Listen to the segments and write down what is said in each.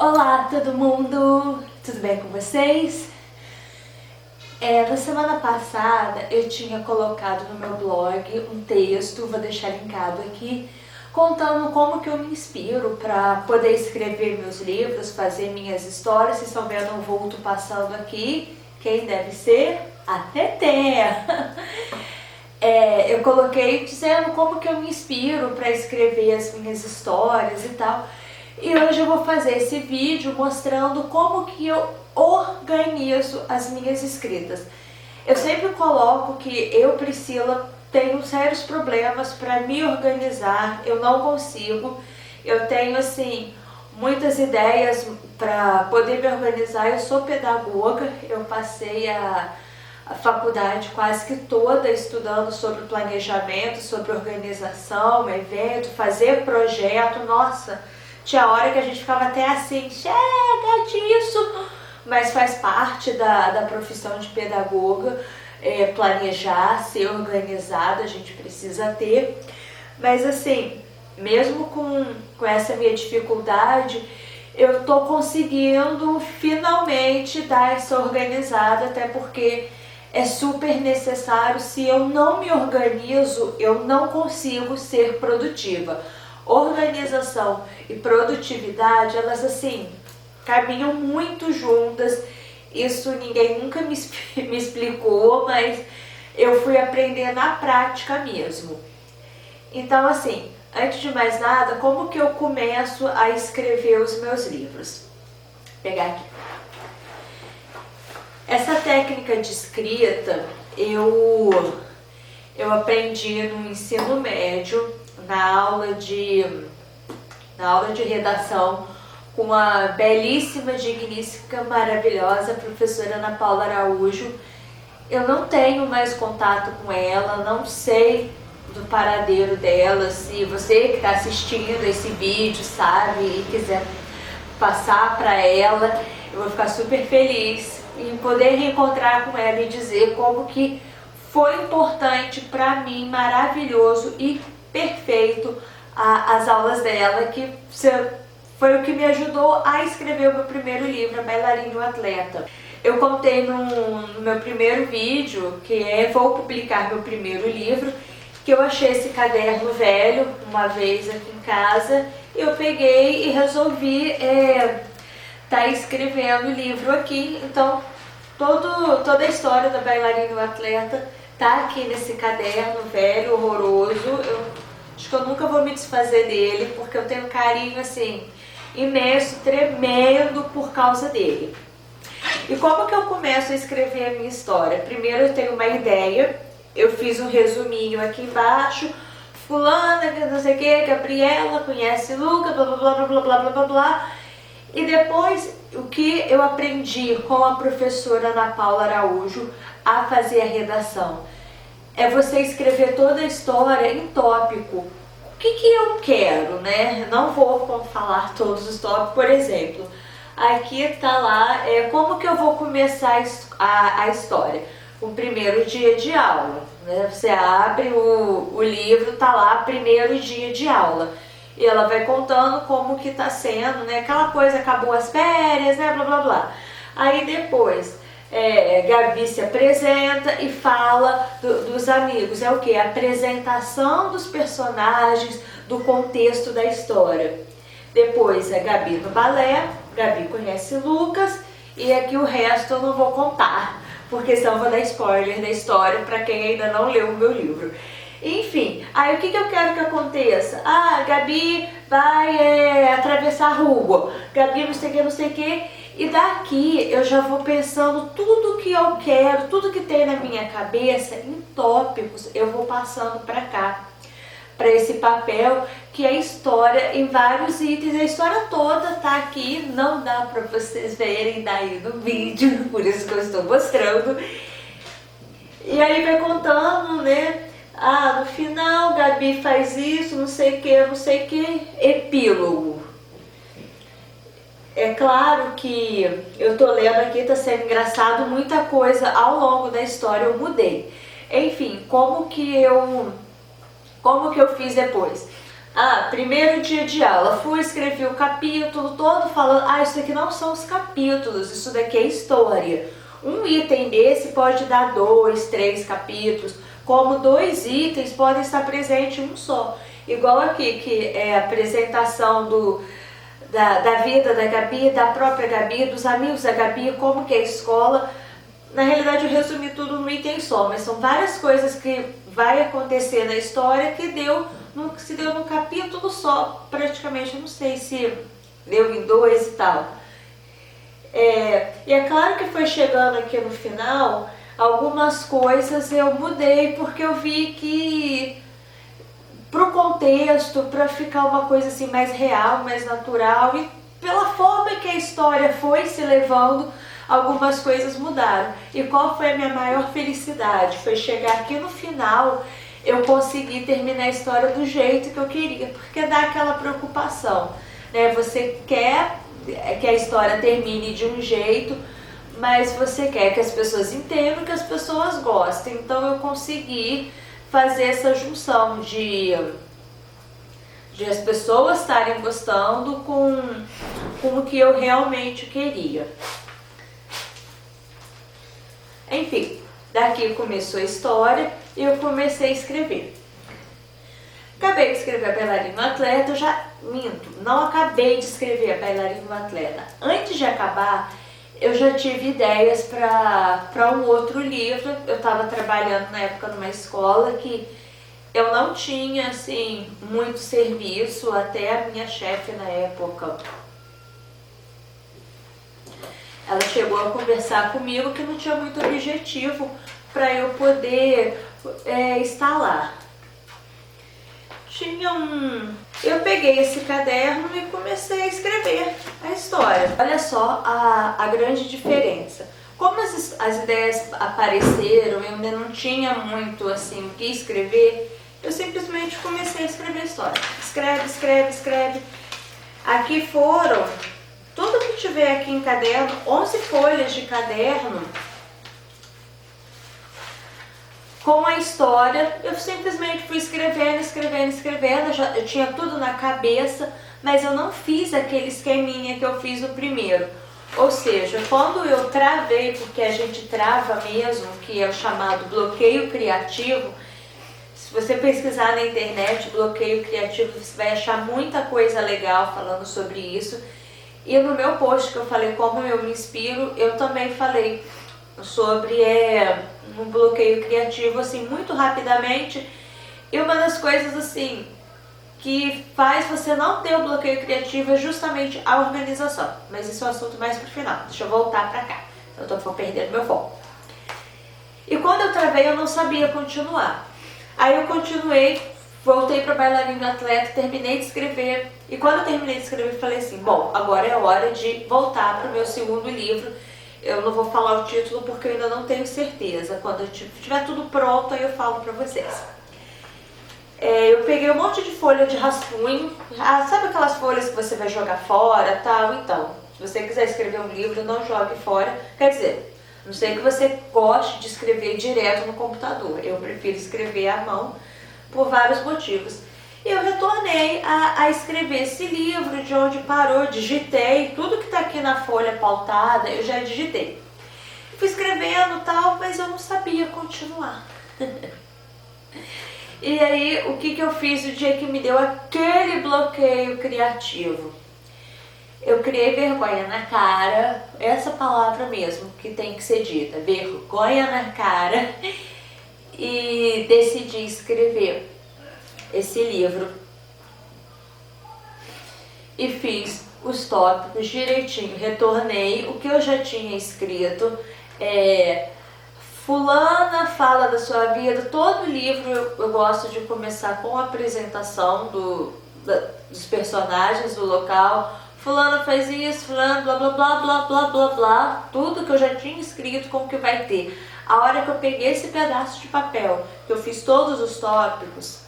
Olá todo mundo, tudo bem com vocês? Na semana passada eu tinha colocado no meu blog um texto, vou deixar linkado aqui, contando como que eu me inspiro para poder escrever meus livros, fazer minhas histórias. Vocês estão vendo um vulto passando aqui, quem deve ser? A Teté! Eu coloquei dizendo como que eu me inspiro para escrever as minhas histórias e tal. E hoje eu vou fazer esse vídeo mostrando como que eu organizo as minhas escritas. Eu sempre coloco que eu, Priscila, tenho sérios problemas para me organizar, eu não consigo. Eu tenho, assim, muitas ideias para poder me organizar. Eu sou pedagoga, eu passei a faculdade quase que toda estudando sobre planejamento, sobre organização, evento, fazer projeto. Nossa, tinha hora que a gente ficava até assim, chega disso, mas faz parte da profissão de pedagoga, planejar, ser organizada, a gente precisa ter. Mas assim, mesmo com essa minha dificuldade, eu tô conseguindo finalmente dar essa organizada, até porque é super necessário. Se eu não me organizo, eu não consigo ser produtiva. Organização e produtividade, elas assim, caminham muito juntas. Isso ninguém nunca me explicou, mas eu fui aprender na prática mesmo. Então assim, antes de mais nada, como que eu começo a escrever os meus livros? Vou pegar aqui. Essa técnica de escrita eu aprendi no ensino médio, na aula de redação, com a belíssima, digníssima, maravilhosa professora Ana Paula Araújo. Eu não tenho mais contato com ela, não sei do paradeiro dela. Se você que está assistindo esse vídeo sabe e quiser passar para ela, eu vou ficar super feliz em poder reencontrar com ela e dizer como que foi importante para mim, maravilhoso e perfeito as aulas dela, que foi o que me ajudou a escrever o meu primeiro livro, A Bailarina e o Atleta. Eu contei no meu primeiro vídeo, vou publicar meu primeiro livro, que eu achei esse caderno velho uma vez aqui em casa, eu peguei e resolvi tá escrevendo o livro aqui. Então toda a história da Bailarina e o Atleta tá aqui nesse caderno velho, horroroso. Eu acho que eu nunca vou me desfazer dele, porque eu tenho um carinho assim imenso, tremendo por causa dele. E como que eu começo a escrever a minha história? Primeiro eu tenho uma ideia, eu fiz um resuminho aqui embaixo. Fulana, não sei o que, Gabriela, conhece Luca, blá blá blá blá blá blá blá blá. E depois, o que eu aprendi com a professora Ana Paula Araújo a fazer a redação é você escrever toda a história em tópico. O que eu quero, né? Não vou falar todos os tópicos. Por exemplo, aqui tá lá como que eu vou começar a história. O primeiro dia de aula, né? Você abre o livro, tá lá, primeiro dia de aula. E ela vai contando como que tá sendo, né? Aquela coisa, acabou as férias, né? Blá, blá, blá. Aí depois, Gabi se apresenta e fala dos amigos. É o que? A apresentação dos personagens, do contexto da história. Depois, Gabi no balé, Gabi conhece Lucas, e aqui o resto eu não vou contar, porque senão eu vou dar spoiler da história para quem ainda não leu o meu livro. Enfim, aí o que eu quero que aconteça? Gabi vai atravessar a rua, Gabi não sei o que, e daqui eu já vou pensando tudo que eu quero, tudo que tem na minha cabeça, em tópicos, eu vou passando para cá, para esse papel, que é a história em vários itens. A história toda tá aqui, não dá para vocês verem daí no vídeo, por isso que eu estou mostrando. E aí vai contando, né? No final, Gabi faz isso, não sei o que, epílogo. É claro que eu tô lendo aqui, tá sendo engraçado, muita coisa ao longo da história eu mudei. Enfim, como que eu fiz depois? Ah, primeiro dia de aula, fui escrever o capítulo todo falando, isso aqui não são os capítulos, isso daqui é história. Um item desse pode dar 2, 3 capítulos, como 2 itens podem estar presentes em um só. Igual aqui, que é a apresentação da vida da Gabi, da própria Gabi, dos amigos da Gabi, como que é a escola. Na realidade eu resumi tudo num item só, mas são várias coisas que vai acontecer na história que se deu num capítulo só, praticamente. Eu não sei se deu em 2 e tal. E é claro que foi chegando aqui no final, algumas coisas eu mudei porque eu vi que pro contexto, para ficar uma coisa assim mais real, mais natural, e pela forma que a história foi se levando, algumas coisas mudaram. E qual foi a minha maior felicidade? Foi chegar aqui no final, eu consegui terminar a história do jeito que eu queria, porque dá aquela preocupação, né? Você quer que a história termine de um jeito, mas você quer que as pessoas entendam, que as pessoas gostem. Então eu consegui fazer essa junção de as pessoas estarem gostando com o que eu realmente queria. Enfim, daqui começou a história e eu comecei a escrever. Acabei de escrever a Bailarina no Atleta, eu já minto, não acabei de escrever a Bailarina no Atleta. Antes de acabar, eu já tive ideias para um outro livro. Eu estava trabalhando na época numa escola que eu não tinha assim muito serviço, até a minha chefe na época. Ela chegou a conversar comigo que não tinha muito objetivo para eu poder estar lá. Eu peguei esse caderno e comecei a escrever a história. Olha só a grande diferença. Como as ideias apareceram, eu ainda não tinha muito assim o que escrever, eu simplesmente comecei a escrever a história. Escreve, escreve, escreve. Aqui foram, tudo que tiver aqui em caderno, 11 folhas de caderno, com a história. Eu simplesmente fui escrevendo, escrevendo, escrevendo. Eu tinha tudo na cabeça, mas eu não fiz aquele esqueminha que eu fiz no primeiro. Ou seja, quando eu travei, porque a gente trava mesmo, que é o chamado bloqueio criativo. Se você pesquisar na internet bloqueio criativo, você vai achar muita coisa legal falando sobre isso. E no meu post que eu falei como eu me inspiro, eu também falei sobre um bloqueio criativo, assim, muito rapidamente. E uma das coisas, assim, que faz você não ter o bloqueio criativo é justamente a organização. Mas isso é um assunto mais pro final. Deixa eu voltar pra cá. Eu tô perdendo meu foco. E quando eu travei, eu não sabia continuar. Aí eu continuei, voltei para Bailarina Atleta, terminei de escrever. E quando eu terminei de escrever, falei assim, bom, agora é hora de voltar para o meu segundo livro. Eu não vou falar o título porque eu ainda não tenho certeza. Quando eu tiver tudo pronto, aí eu falo para vocês. Eu peguei um monte de folha de rascunho. Sabe aquelas folhas que você vai jogar fora, tal? Então, se você quiser escrever um livro, não jogue fora. Quer dizer, a não ser que você goste de escrever direto no computador. Eu prefiro escrever à mão por vários motivos. Eu retornei a escrever esse livro de onde parou, digitei, tudo que está aqui na folha pautada, eu já digitei. Fui escrevendo tal, mas eu não sabia continuar. E aí, o que eu fiz o dia que me deu aquele bloqueio criativo? Eu criei vergonha na cara, essa palavra mesmo que tem que ser dita, vergonha na cara, e decidi escrever esse livro. E fiz os tópicos direitinho, retornei o que eu já tinha escrito, fulana fala da sua vida. Todo livro eu gosto de começar com a apresentação dos personagens, do local. Fulana faz isso, fulano blá blá blá blá blá blá blá, tudo que eu já tinha escrito, como que vai ter. A hora que eu peguei esse pedaço de papel, que eu fiz todos os tópicos,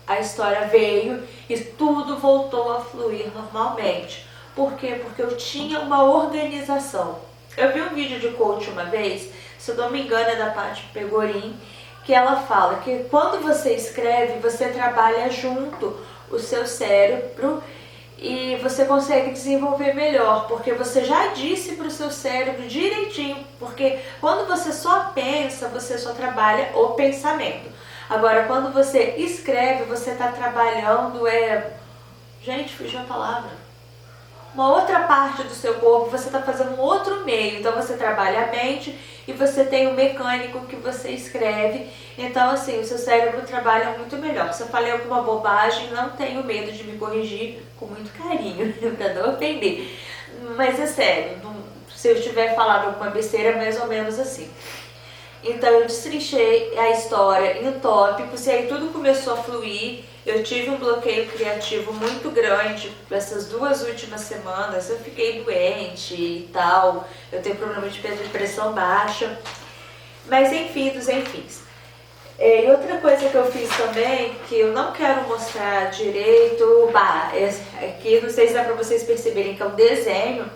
a história veio e tudo voltou a fluir normalmente. Por quê? Porque eu tinha uma organização. Eu vi um vídeo de coach uma vez, se eu não me engano é da Paty Pegorin, que ela fala que quando você escreve, você trabalha junto o seu cérebro e você consegue desenvolver melhor, porque você já disse para o seu cérebro direitinho, porque quando você só pensa, você só trabalha o pensamento. Agora, quando você escreve, você está trabalhando, gente, fugiu a palavra. Uma outra parte do seu corpo, você está fazendo um outro meio. Então você trabalha a mente e você tem o mecânico que você escreve. Então assim, o seu cérebro trabalha muito melhor. Se eu falei alguma bobagem, não tenho medo de me corrigir com muito carinho, para não ofender. Mas é sério, se eu tiver falado alguma besteira, é mais ou menos assim. Então eu destrinchei a história em tópicos e aí tudo começou a fluir. Eu tive um bloqueio criativo muito grande essas 2 últimas semanas. Eu fiquei doente e tal. Eu tenho problema de pressão baixa. Mas enfim, dos enfins. E outra coisa que eu fiz também, que eu não quero mostrar direito, aqui não sei se dá para vocês perceberem que é um desenho.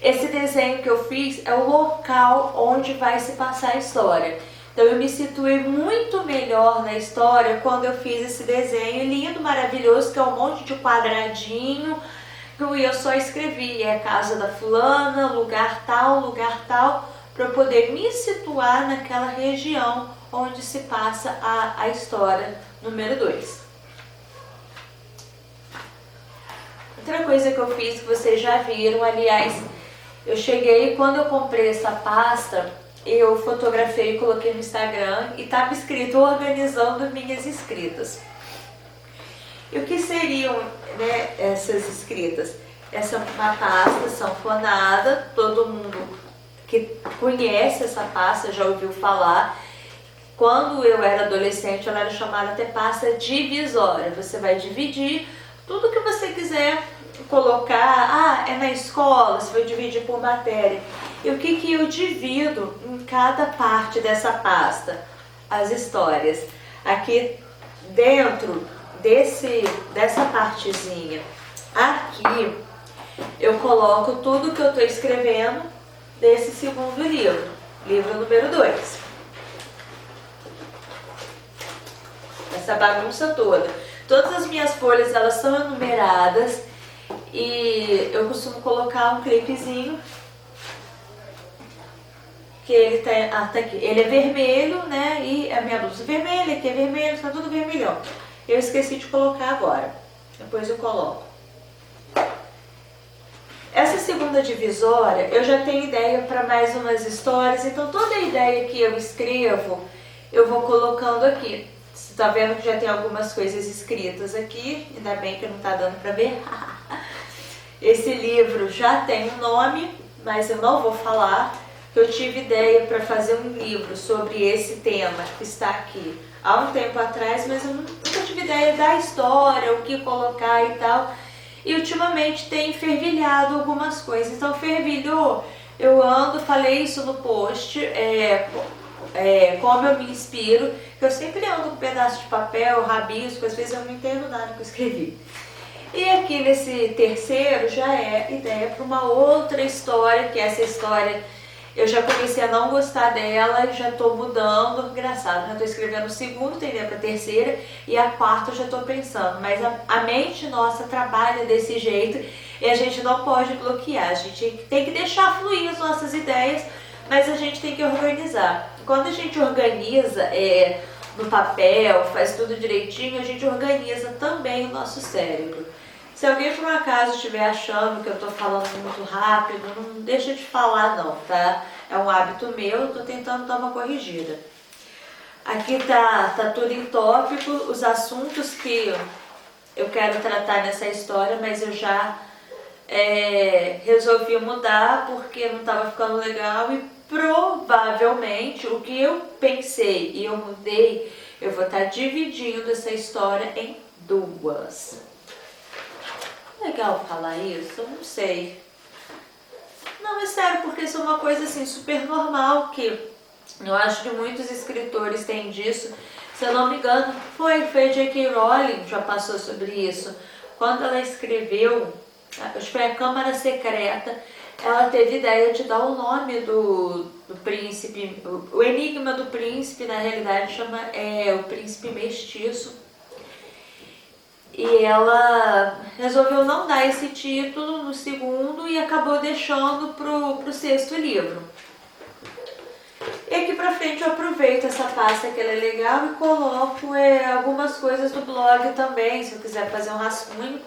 Esse desenho que eu fiz é o local onde vai se passar a história. Então eu me situei muito melhor na história quando eu fiz esse desenho lindo, maravilhoso, que é um monte de quadradinho, que eu só escrevi, é casa da fulana, lugar tal, para eu poder me situar naquela região onde se passa a história número 2. Outra coisa que eu fiz, que vocês já viram, aliás, eu cheguei, quando eu comprei essa pasta, eu fotografei e coloquei no Instagram e estava escrito organizando minhas escritas. E o que seriam, né, essas escritas? Essa é uma pasta sanfonada, todo mundo que conhece essa pasta já ouviu falar. Quando eu era adolescente, ela era chamada até pasta divisória. Você vai dividir tudo que você quiser colocar, é na escola, você vai dividir por matéria. E o que eu divido em cada parte dessa pasta? As histórias. Aqui dentro dessa partezinha, aqui eu coloco tudo que eu estou escrevendo desse segundo livro, livro número 2. Essa bagunça toda. Todas as minhas folhas, elas são enumeradas e eu costumo colocar um clipezinho que ele tá aqui. Ele é vermelho, né? E a minha blusa vermelha, aqui é vermelho, tá tudo vermelhão. Eu esqueci de colocar agora. Depois eu coloco. Essa segunda divisória, eu já tenho ideia para mais umas histórias, então toda a ideia que eu escrevo, eu vou colocando aqui. Você tá vendo que já tem algumas coisas escritas aqui, ainda bem que não tá dando para ver. Esse livro já tem um nome, mas eu não vou falar. Eu tive ideia para fazer um livro sobre esse tema que está aqui há um tempo atrás, mas eu nunca tive ideia da história, o que colocar e tal. E ultimamente tem fervilhado algumas coisas. Então fervilhou, eu falei isso no post, como eu me inspiro, que eu sempre ando com um pedaço de papel, rabisco, às vezes eu não entendo nada que eu escrevi. E aqui nesse terceiro já é ideia para uma outra história, que essa história eu já comecei a não gostar dela e já estou mudando. Engraçado, já estou escrevendo o segundo, tem ideia para a terceira, e a quarta eu já estou pensando. Mas a mente nossa trabalha desse jeito e a gente não pode bloquear. A gente tem que deixar fluir as nossas ideias, mas a gente tem que organizar. Quando a gente organiza no papel, faz tudo direitinho, a gente organiza também o nosso cérebro. Se alguém por um acaso estiver achando que eu estou falando muito rápido, não deixa de falar não, tá? É um hábito meu, eu estou tentando dar uma corrigida. Aqui tá tudo em tópico, os assuntos que eu quero tratar nessa história, mas eu já resolvi mudar porque não estava ficando legal e provavelmente o que eu pensei e eu mudei, eu vou estar dividindo essa história em 2. Legal falar isso? Eu não sei. Não, é sério, porque isso é uma coisa assim super normal, que eu acho que muitos escritores têm disso. Se eu não me engano, foi a J.K. Rowling já passou sobre isso. Quando ela escreveu, acho que foi a Câmara Secreta, ela teve ideia de dar o nome do príncipe, o enigma do príncipe, na realidade chama o príncipe mestiço. E ela resolveu não dar esse título no segundo e acabou deixando pro sexto livro. E aqui pra frente eu aproveito essa pasta que ela é legal e coloco algumas coisas do blog também, se eu quiser fazer um rascunho.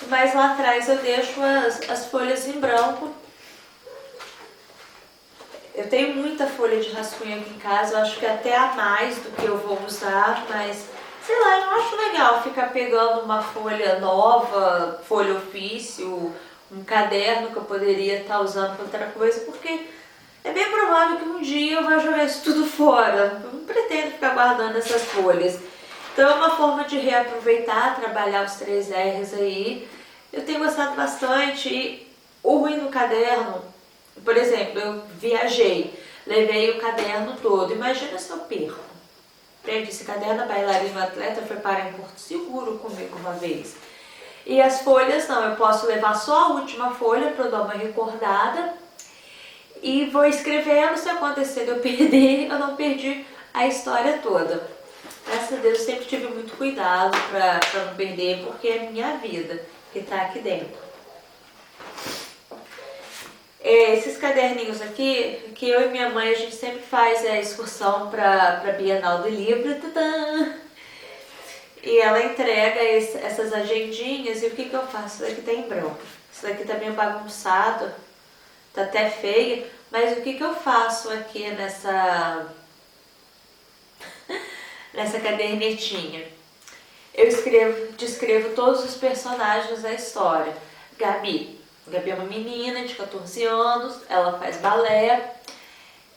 Mas lá atrás eu deixo as folhas em branco. Eu tenho muita folha de rascunho aqui em casa, eu acho que até a mais do que eu vou usar, mas sei lá, eu não acho legal ficar pegando uma folha nova, folha ofício, um caderno que eu poderia estar usando para outra coisa, porque é bem provável que um dia eu vá jogar isso tudo fora. Eu não pretendo ficar guardando essas folhas. Então é uma forma de reaproveitar, trabalhar os 3 R's aí. Eu tenho gostado bastante e o ruim do caderno, por exemplo, eu viajei, levei o caderno todo. Imagina se eu perco. Gente, esse caderno bailarino atleta foi parar em Porto Seguro comigo uma vez. E as folhas não, eu posso levar só a última folha para eu dar uma recordada e vou escrevendo. Se acontecer de eu perder, eu não perdi a história toda. Graças a Deus eu sempre tive muito cuidado para não perder, porque é minha vida que está aqui dentro. Esses caderninhos aqui, que eu e minha mãe a gente sempre faz a excursão para a Bienal do Livro. Tadã! E ela entrega essas agendinhas e o que eu faço? Isso daqui tá em branco. Isso daqui tá meio bagunçado, tá até feia, mas o que eu faço aqui nessa cadernetinha? Eu descrevo todos os personagens da história. Gabi é uma menina de 14 anos, ela faz balé,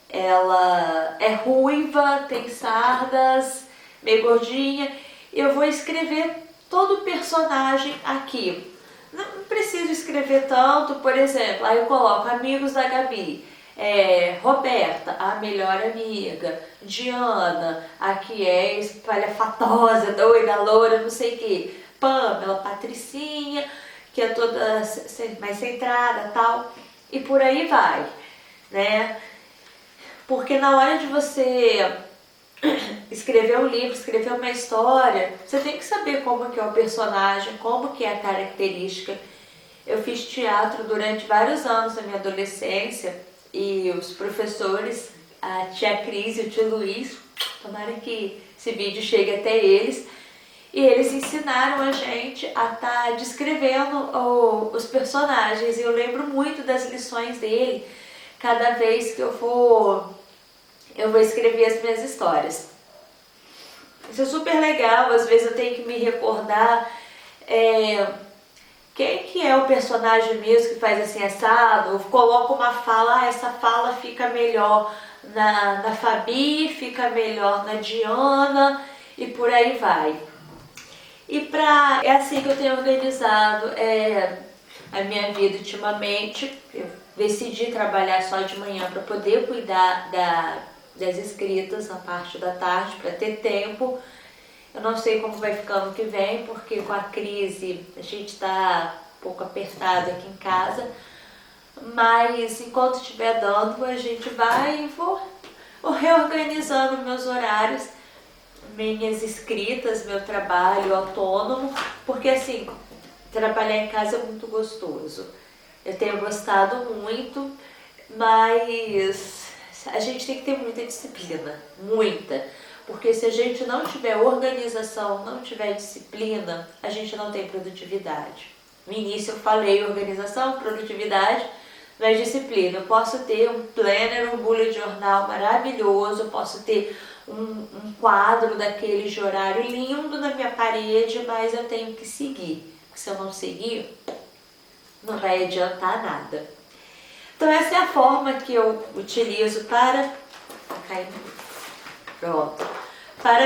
ela é ruiva, tem sardas, meio gordinha. Eu vou escrever todo o personagem aqui. Não preciso escrever tanto, por exemplo, aí eu coloco amigos da Gabi. Roberta, a melhor amiga. Diana, a que é espalhafatosa, doida, loura, não sei o que. Pamela, Patricinha, que é toda mais centrada, tal, e por aí vai, né? Porque na hora de você escrever um livro, escrever uma história, você tem que saber como que é o personagem, como que é a característica. Eu fiz teatro durante vários anos na minha adolescência e os professores, a tia Cris e o tio Luiz, tomara que esse vídeo chegue até eles, e eles ensinaram a gente a estar descrevendo os personagens. E eu lembro muito das lições dele cada vez que eu vou escrever as minhas histórias. Isso é super legal, às vezes eu tenho que me recordar quem que é o personagem mesmo que faz assim assado. Eu coloco uma fala, essa fala fica melhor na Fabi, fica melhor na Diana e por aí vai. É assim que eu tenho organizado a minha vida ultimamente. Eu decidi trabalhar só de manhã para poder cuidar das escritas na parte da tarde, para ter tempo. Eu não sei como vai ficar ano que vem, porque com a crise a gente está um pouco apertado aqui em casa. Mas enquanto estiver dando, a gente vai e vou reorganizando meus horários, minhas escritas, meu trabalho autônomo, porque assim, trabalhar em casa é muito gostoso. Eu tenho gostado muito, mas a gente tem que ter muita disciplina, muita. Porque se a gente não tiver organização, não tiver disciplina, a gente não tem produtividade. No início eu falei organização, produtividade, mas disciplina. Eu posso ter um planner, um bullet journal maravilhoso, eu posso ter um quadro daquele de horário lindo na minha parede, mas eu tenho que seguir. Porque se eu não seguir, não vai adiantar nada. Então essa é a forma que eu utilizo para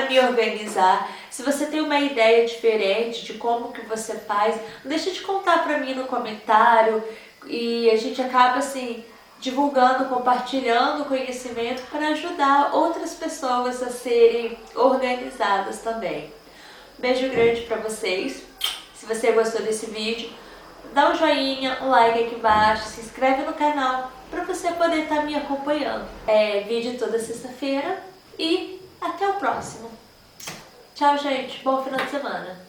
me organizar. Se você tem uma ideia diferente de como que você faz, não deixa de contar para mim no comentário, e a gente acaba assim divulgando, compartilhando conhecimento para ajudar outras pessoas a serem organizadas também. Beijo grande para vocês. Se você gostou desse vídeo, dá um joinha, um like aqui embaixo, se inscreve no canal para você poder estar me acompanhando. Vídeo toda sexta-feira e até o próximo. Tchau, gente. Bom final de semana.